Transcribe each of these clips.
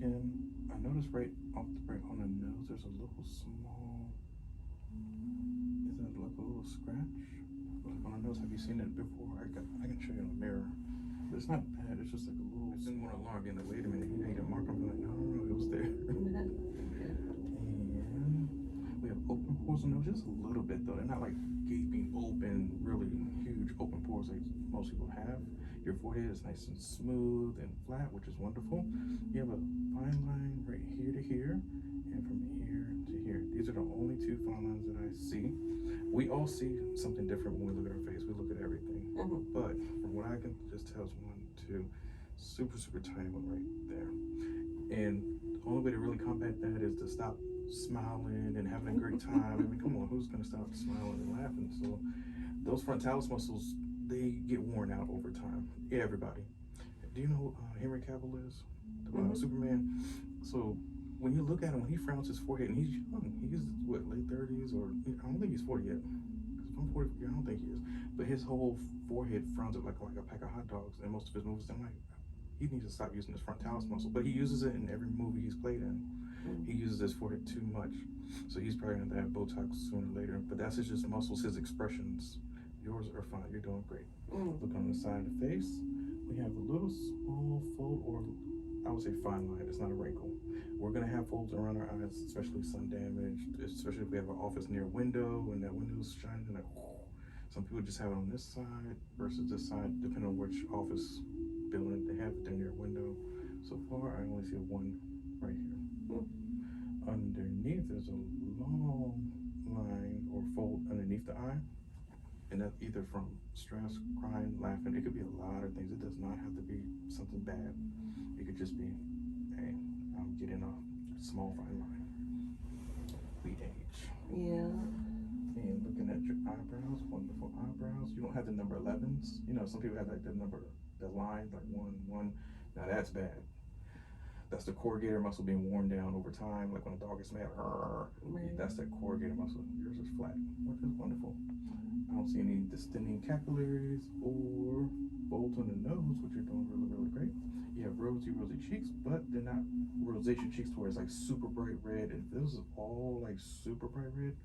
skin. I noticed right off the break on the nose, there's a little small, is that like a little scratch? Like on the nose, have you seen it before? I can show you in the mirror. But it's not bad, it's just like a little, I didn't want to alarm being like, wait a minute, you need a mark. I'm like, no, it was there. And we have open pores on the nose, just a little bit though. They're not like gaping open, really huge open pores like most people have. Your forehead is nice and smooth and flat, which is wonderful. You have a fine line right here to here, and from here to here. These are the only two fine lines that I see. We all see something different when we look at our face. We look at everything. But from what I can just tell is 1, 2, super, super tiny one right there. And the only way to really combat that is to stop smiling and having a great time. I mean, come on, who's gonna stop smiling and laughing? So those frontalis muscles, they get worn out over time. Everybody. Do you know who Henry Cavill is? Superman. So when you look at him, when he frowns his forehead, and he's young, he's what, late 30s, or I don't think he's 40 yet. Because if I'm 40, I don't think he is. But his whole forehead frowns up like a pack of hot dogs. And most of his movies, I'm like, he needs to stop using his frontalis muscle. But he uses it in every movie he's played in. He uses his forehead too much. So he's probably gonna have Botox sooner or later. But that's just muscles, his expressions. Yours are fine, you're doing great. Look on the side of the face. We have a little small fold, or I would say fine line, it's not a wrinkle. We're gonna have folds around our eyes, especially sun damage, especially if we have an office near a window and that window's shining. Like, some people just have it on this side versus this side, depending on which office building they have it near a window. So far, I only see one right here. Underneath, there's a long line or fold underneath the eye. And that's either from stress, crying, laughing. It could be a lot of things. It does not have to be something bad. It could just be, hey, I'm getting a small fine line. We age. Yeah. And looking at your eyebrows, wonderful eyebrows. You don't have the number 11s. You know, some people have like the line, like 1, 1. Now that's bad. That's the corrugator muscle being worn down over time, like when a dog is mad. That's that corrugator muscle. Yours is flat, which is wonderful. I don't see any distending capillaries or folds on the nose, which are doing really, really great. You have rosy cheeks, but they're not rosacea cheeks to where it's like super bright red. If this is all like super bright red,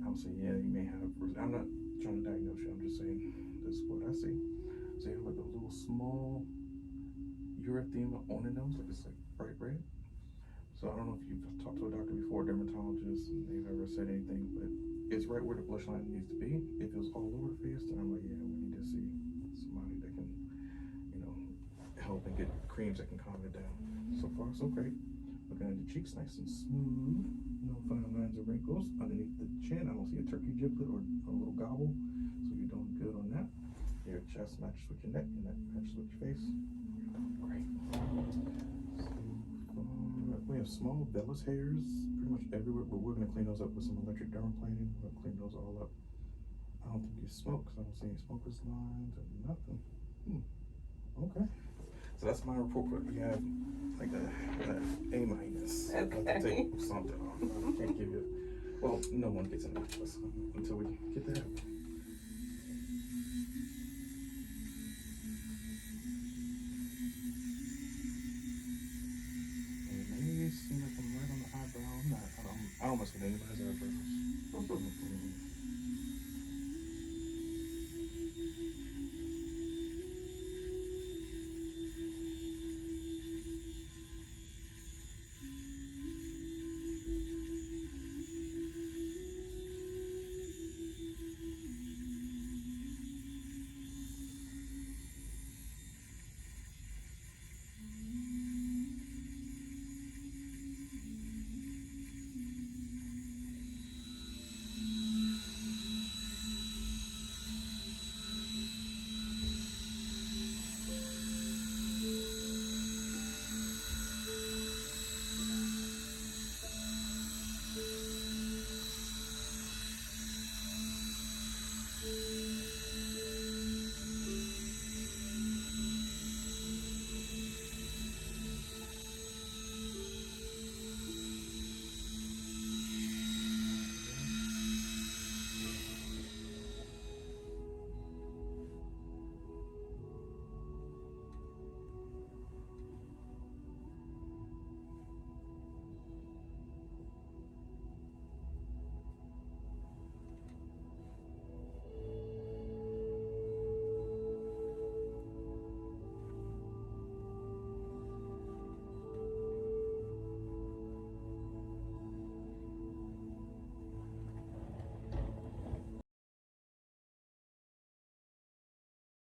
I would say, yeah, you may have, I'm not trying to diagnose you, I'm just saying this is what I see. So you have like a little small erythema on the nose, like it's like bright red. So I don't know if you've talked to a doctor before, dermatologist, and they've ever said anything, but it's right where the blush line needs to be. If it was all over the face, then I'm like, yeah, we need to see somebody that can, you know, help and get creams that can calm it down. So far, so great. Looking at the cheeks, nice and smooth. No fine lines or wrinkles. Underneath the chin, I don't see a turkey giblet or a little gobble. So you're doing good on that. Your chest matches with your neck, your neck matches with your face. Great. We have small vellus hairs pretty much everywhere, but we're going to clean those up with some electric dermaplaning. We're going to clean those all up. I don't think you smoke, because I don't see any smoker's lines or nothing. Okay. So that's my report. We have like a A minus. Okay. I have to take something off. I can't give you, well, no one gets an A plus until we get that. Seem like I'm right on the eyebrow. I don't mess with anybody's eyebrows.